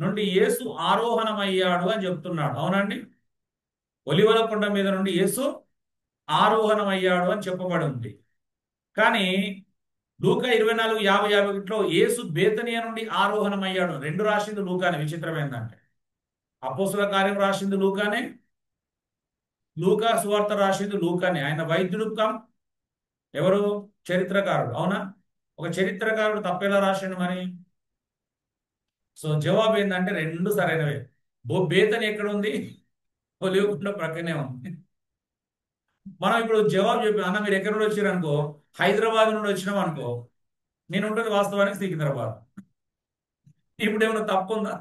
నుండి యేసు ఆరోహణమయ్యాడు అని చెప్తున్నాడు. అవునండి, ఒలివల కొండ మీద నుండి యేసు ఆరోహణమయ్యాడు అని చెప్పబడి ఉంది. కానీ లూకా 24:50-51లో యేసు బేతనియా నుండి ఆరోహణమయ్యాడు. రెండు రాసింది లూకానే. విచిత్రమైందంటే అపోస్తుల కార్యం రాసింది లూకానే, లూకా సువార్త రాసింది లూకానే. ఆయన వైద్యుడు ఎవరు? చరిత్రకారుడు. అవునా? ఒక చరిత్రకారుడు తప్పేలా రాసిండు మరి? సో జవాబు ఏంటంటే రెండు సరైనవే. బేతని ఎక్కడ ఉంది? ఒలివకుండ ప్రక్కనే ఉంది. మనం ఇప్పుడు జవాబు చెప్పి అన్న మీరు ఎక్కడి నుండి వచ్చారు అనుకో, హైదరాబాద్ నుండి వచ్చినాం అనుకో, నేను ఉంటుంది వాస్తవానికి సికింద్రాబాద్. ఇప్పుడు ఏమైనా తప్పు ఉందా?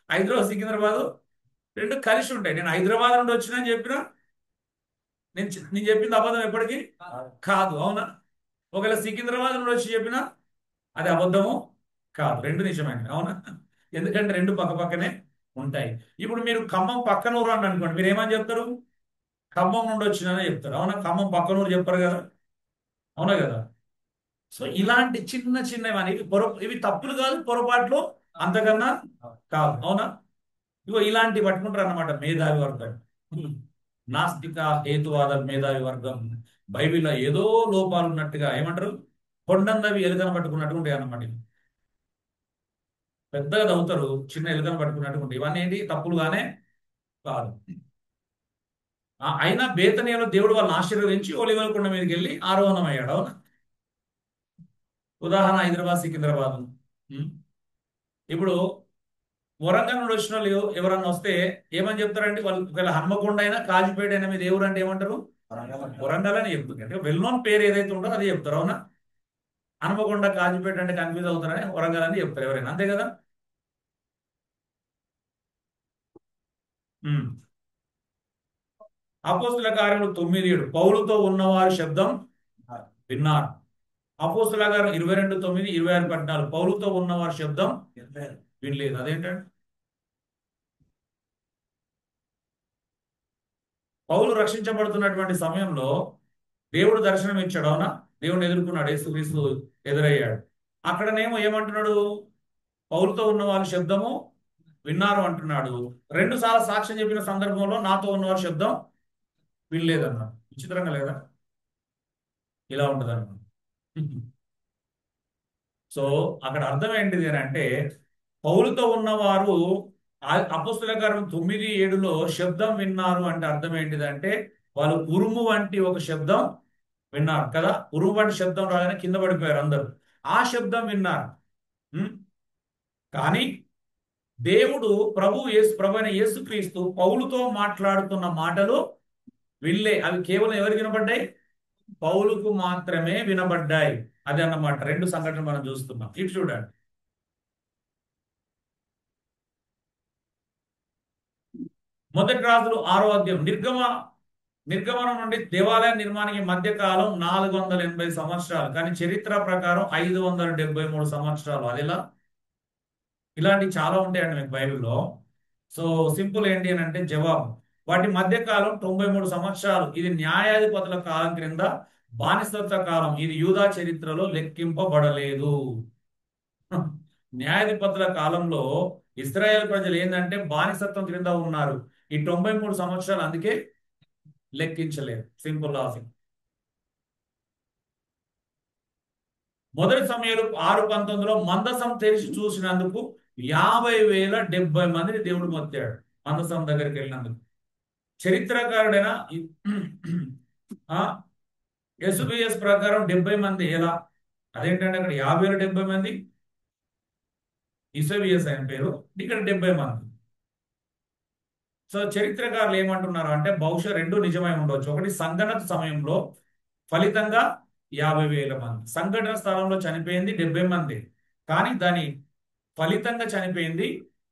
హైదరాబాద్ సికింద్రాబాద్ రెండు కలిసి ఉంటాయి. నేను హైదరాబాద్ నుండి వచ్చినా అని చెప్పినా నేను చెప్పింది అబద్ధం ఎప్పటికీ కాదు. అవునా? ఒకవేళ సికింద్రాబాద్ నుండి వచ్చి చెప్పినా అది అబద్ధము కాదు, రెండు నిజమైనవి. అవునా? ఎందుకంటే రెండు పక్క పక్కనే ఉంటాయి. ఇప్పుడు మీరు ఖమ్మం పక్కన ఊరు అని అనుకోండి, మీరు ఏమని చెప్తారు? ఖమ్మం నుండి వచ్చినానే చెప్తారు. అవునా? ఖమ్మం పక్కన ఊరు చెప్పారు కదా. అవునా కదా? సో ఇలాంటి చిన్న చిన్నవి అనేవి ఇవి తప్పులు కాదు, పొరపాట్లు అంతకన్నా కాదు. అవునా? ఇగో ఇలాంటివి పట్టుకుంటారు అన్నమాట మేధావి వర్గం. నాస్తిక హేతువాద మేధావి వర్గం బైబిల్లో ఏదో లోపాలు ఉన్నట్టుగా ఏమంటారు, కొండందవి ఎలుకను పట్టుకున్నట్టు ఉంటాయి అన్నమాట. పెద్దగా చదువుతారు, చిన్న ఎలుకను పట్టుకున్నట్టు ఉంటాయి. ఇవన్నీ ఏంటి? తప్పులుగానే కాదు. అయినా బేతనీయులో దేవుడు వాళ్ళని ఆశీర్వదించి ఒలివల కొండ మీదకి వెళ్ళి ఆరోహణం అయ్యాడు. అవునా? ఉదాహరణ హైదరాబాద్ సికింద్రాబాద్. ఇప్పుడు వరంగల్ నుండి వచ్చిన వాళ్ళు ఎవరన్నా వస్తే ఏమని చెప్తారంటే, వాళ్ళు ఒకవేళ హన్మకొండ అయినా కాజీపేట అయినా మీద ఎవరు అంటే ఏమంటారు? వరంగల్ అని చెప్తుంది. అంటే వెల్ నోన్ పేరు ఏదైతే ఉంటుందో అదే చెప్తారు. అవునా? హన్మకొండ కాజీపేట అంటే కన్ఫ్యూజ్ అవుతారని వరంగల్ అని చెప్తారు ఎవరైనా, అంతే కదా. అపోస్తుల కార్యములు 9:7 పౌలుతో ఉన్నవారు శబ్దం విన్నారు. అపోస్తుల కార్యం 22:9, 26-14 పౌలుతో ఉన్నవారు శబ్దం వినలేదు. అదేంటండి? పౌలు రక్షించబడుతున్నటువంటి సమయంలో దేవుడు దర్శనం ఇచ్చాడు. అవునా? దేవుడిని ఎదుర్కొన్నాడు, యేసుక్రీస్తు ఎదురయ్యాడు. అక్కడనేమో ఏమంటున్నాడు? పౌలుతో ఉన్న వాళ్ళ శబ్దము విన్నారు అంటున్నాడు. 2 సార్లు సాక్ష్యం చెప్పిన సందర్భంలో నాతో ఉన్నవారి శబ్దం వినలేదన్నాడు. విచిత్రంగా లేదా? ఇలా ఉంటుంది అన్నమాట. సో అక్కడ అర్థం ఏంటిది అని అంటే, పౌలుతో ఉన్నవారు అపోస్తుల కార్యం 9:7లో శబ్దం విన్నారు అంటే అర్థం ఏంటిదంటే, వాళ్ళు ఉరుము వంటి ఒక శబ్దం విన్నారు కదా. ఉరుము వంటి శబ్దం రాగానే కింద పడిపోయారు అందరూ. ఆ శబ్దం విన్నారు. కానీ దేవుడు ప్రభు అయిన యేసుక్రీస్తు పౌలుతో మాట్లాడుతున్న మాటలు అవి కేవలం ఎవరికి వినబడ్డాయి? పౌలుకు మాత్రమే వినబడ్డాయి. అదే అన్నమాట. 2 సంఘటనలు మనం చూస్తున్నాం. ఇటు చూడండి. మొదటి రాజులు 6వ అధ్యాయం. నిర్గమనం నుండి దేవాలయ నిర్మాణానికి మధ్య కాలం 480 సంవత్సరాలు. కానీ చరిత్ర ప్రకారం 573 సంవత్సరాలు. అదిలా ఇలాంటివి చాలా ఉంటాయండి మీకు బైబిల్లో. సో సింపుల్ ఏంటి అని అంటే జవాబు, వాటి మధ్య కాలం 93 సంవత్సరాలు. ఇది న్యాయాధిపతుల కాలం క్రింద బానిసత్వ కాలం. ఇది యూదా చరిత్రలో లెక్కింపబడలేదు. న్యాయాధిపతుల కాలంలో ఇశ్రాయేల్ ప్రజలు ఏంటంటే బానిసత్వం క్రింద ఉన్నారు. ఈ 93 సంవత్సరాలు అందుకే లెక్కించలేదు. Simple logic. మొదటి సమయంలో 6:19లో మందసం తెరిచి చూసినందుకు 50,070 మందిని దేవుడు మొత్తాడు మందసం దగ్గరికి వెళ్ళినందుకు. చరిత్రకారుడైన ఎస్బిఎస్ ప్రకారం 70 మంది. ఎలా? అదేంటంటే అక్కడ 50,070 మంది ఇసబిఎస్ ఆయన పేరు, ఇక్కడ 70 మంది. సో చరిత్రకారులు ఏమంటున్నారు అంటే బహుశా రెండు నిజమై ఉండవచ్చు. ఒకటి, సంఘటన సమయంలో ఫలితంగా 50,000 మంది, సంఘటన స్థలంలో చనిపోయింది 70 మంది, కానీ దాని ఫలితంగా చనిపోయింది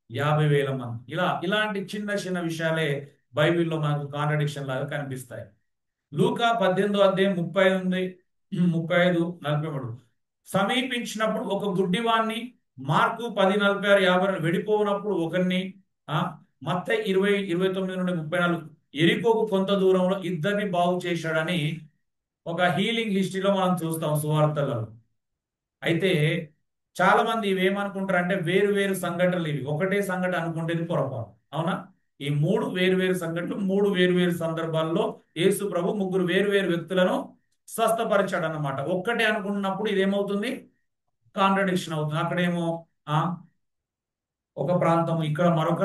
50,000 మంది. ఇలాంటి చిన్న చిన్న విషయాలే బైబిల్లో మనకు కాంట్రడిక్షన్ లాగా కనిపిస్తాయి. లూకా 18వ అధ్యాయం 35-43 సమీపించినప్పుడు ఒక గుడ్డివాణ్ణి, మార్కు 10:46-50 వెడిపోనప్పుడు ఒకరిని, మత్తయి 20:29-34 ఎరికోకు కొంత దూరంలో ఇద్దరిని బాగు చేశాడని ఒక హీలింగ్ హిస్టరీలో మనం చూస్తాం సువార్తలలో. అయితే చాలా మంది ఇవేమనుకుంటారంటే వేరు వేరు సంఘటనలు, ఇవి ఒకటే సంఘటన అనుకుంటేది పొరపాటు. అవునా? ఈ 3 వేరు వేరు సంఘటనలు 3 వేరు వేరు సందర్భాల్లో యేసు ప్రభు 3 వేరు వేరు వ్యక్తులను స్వస్థపరిచాడు అన్నమాట. ఒక్కటే అనుకున్నప్పుడు ఇదేమవుతుంది? కాంట్రడిక్షన్ అవుతుంది. అక్కడేమో ఆ ఒక ప్రాంతము, ఇక్కడ మరొక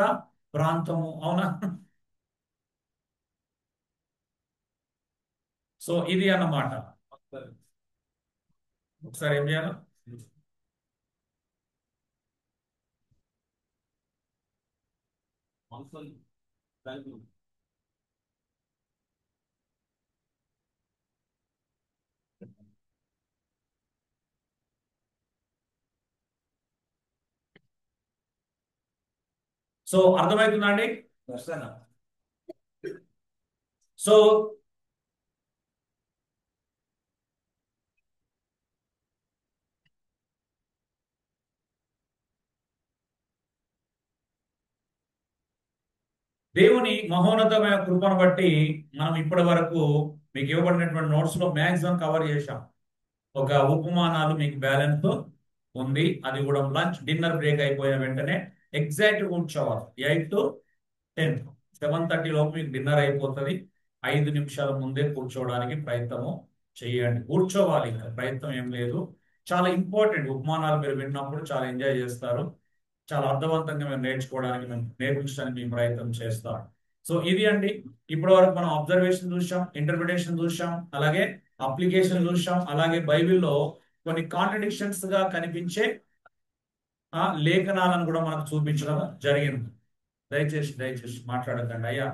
ప్రాంతము. అవునా? సో ఇది అన్నమాట. ఒకసారి ఏం చేయాలి? సో అర్థమవుతుందా అండి? సో దేవుని మహోన్నతమైన కృపను బట్టి మనం ఇప్పటి వరకు మీకు ఇవ్వబడినటువంటి నోట్స్ లో మ్యాక్సిమం కవర్ చేశాం. ఒక ఉపమానాలు మీకు బ్యాలెన్స్ ఉంది. అది కూడా లంచ్ డిన్నర్ బ్రేక్ అయిపోయిన వెంటనే ఎగ్జాక్ట్ కూర్చోవాలి. 8 to 10, 7:30 లోపు మీకు డిన్నర్ అయిపోతుంది. 5 నిమిషాల ముందే కూర్చోవడానికి ప్రయత్నము చేయండి. కూర్చోవాలి, ఇంకా ప్రయత్నం ఏం లేదు. చాలా ఇంపార్టెంట్. ఉపమానాలు మీరు విన్నప్పుడు చాలా ఎంజాయ్ చేస్తారు. చాలా అర్థవంతంగా మేము నేర్పించడానికి మేము ప్రయత్నం చేస్తాం. సో ఇది అండి, ఇప్పటి వరకు మనం అబ్జర్వేషన్ చూసాం, ఇంటర్ప్రిటేషన్ చూసాం, అలాగే అప్లికేషన్ చూసాం, అలాగే బైబిల్లో కొన్ని కాంట్రడిక్షన్స్ గా కనిపించే లేఖనాలను కూడా మనకు చూపించడం జరిగింది. దయచేసి మాట్లాడకండి అయ్యా.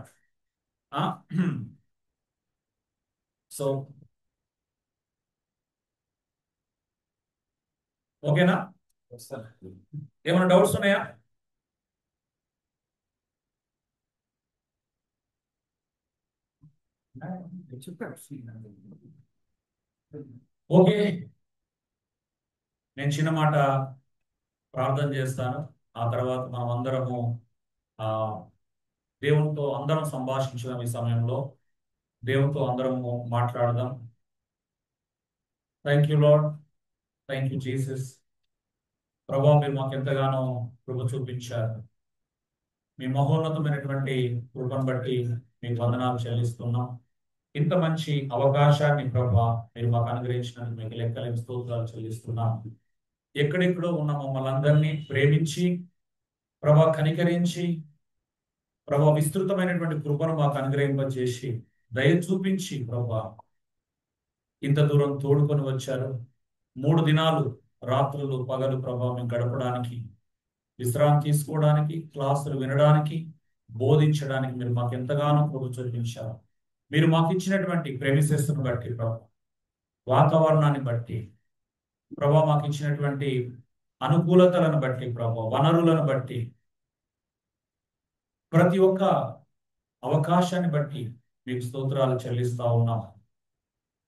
సో ఓకేనా? ఏమైనా డౌట్స్ ఉన్నాయా? ఓకే, నేను చిన్న మాట ప్రార్థన చేస్తాను. ఆ తర్వాత మనం అందరము దేవునితో అందరం సంభాషించడం. ఈ సమయంలో దేవునితో అందరము మాట్లాడదాం. Thank you lord, thank you Jesus. ప్రభా, మీరు మాకు ఎంతగానో కృప చూపించారు. మీ మహోన్నతమైనటువంటి కృపను బట్టి మీకు వందనాలు చెల్లిస్తున్నాం. ఇంత మంచి అవకాశాన్ని ప్రభా మీరు మాకు అనుగ్రహించినందుకు మీకు లెక్కలేని స్తోత్రాలు చెల్లిస్తున్నాం. ఎక్కడెక్కడో ఉన్న మమ్మల్ని అందరినీ ప్రేమించి ప్రభా కనికరించి ప్రభా విస్తృతమైనటువంటి కృపను మాకు అనుగ్రహింపజేసి దయ చూపించి ప్రభా ఇంత దూరం తోడుకొని వచ్చారు. 3 దినాలు రాత్రులు పగలు ప్రభా మేము గడపడానికి, విశ్రాంతి తీసుకోవడానికి, క్లాసులు వినడానికి, బోధించడానికి మీరు మాకు ఎంతగానో కృప చూపించారు. మీరు మాకు ఇచ్చినటువంటి ప్రెమిసెస్ను బట్టి ప్రభా, వాతావరణాన్ని బట్టి ప్రభా, మాకు ఇచ్చినటువంటి అనుకూలతలను బట్టి ప్రభా, వనరులను బట్టి, ప్రతి ఒక్క అవకాశాన్ని బట్టి మీకు స్తోత్రాలు చెల్లిస్తా ఉన్నాం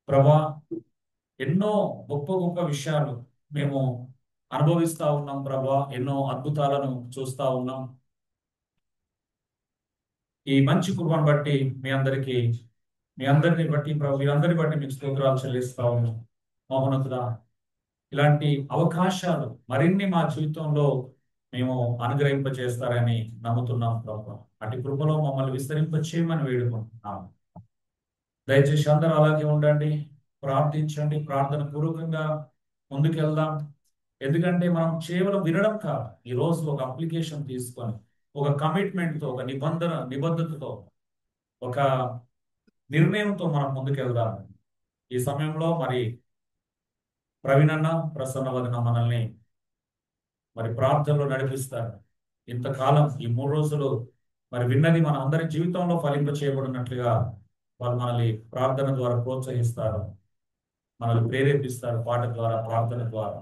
ప్రభా. ఎన్నో గొప్ప గొప్ప విషయాలు మేము అనుభవిస్తా ఉన్నాం ప్రభా. ఎన్నో అద్భుతాలను చూస్తా ఉన్నాం. ఈ మంచి కృపను బట్టి మీ అందరిని బట్టి ప్రభు, మీరందరిని బట్టి మీకు స్తోత్రాలు చెల్లిస్తా ఉన్నాం. మహోన్నతుడా, ఇలాంటి అవకాశాలు మరిన్ని మా జీవితంలో మేము అనుగ్రహింపచేస్తారని నమ్ముతున్నాం ప్రభు. అటు కృపలో మమ్మల్ని విస్తరింపచేయమని వేడుకుంటున్నాం. దయచేసి అందరూ అలాగే ఉండండి, ప్రార్థించండి, ప్రార్థన పూర్వకంగా ముందుకెళ్దాం. ఎందుకంటే మనం కేవలం వినడం కాదు, ఈ రోజు ఒక అప్లికేషన్ తీసుకొని ఒక కమిట్మెంట్తో, ఒక నిబద్ధతతో, ఒక నిర్ణయంతో మనం ముందుకెళ్దాం. ఈ సమయంలో మరి ప్రవీణన్న, ప్రసన్న వదిన మనల్ని మరి ప్రార్థనలో నడిపిస్తారు. ఇంతకాలం ఈ 3 రోజులు మరి విన్నది మన అందరి జీవితంలో ఫలింప చేయబడినట్లుగా వాళ్ళు మనల్ని ప్రార్థన ద్వారా ప్రోత్సహిస్తారు, మనల్ని ప్రేరేపిస్తారు, పాట ద్వారా, ప్రార్థన ద్వారా.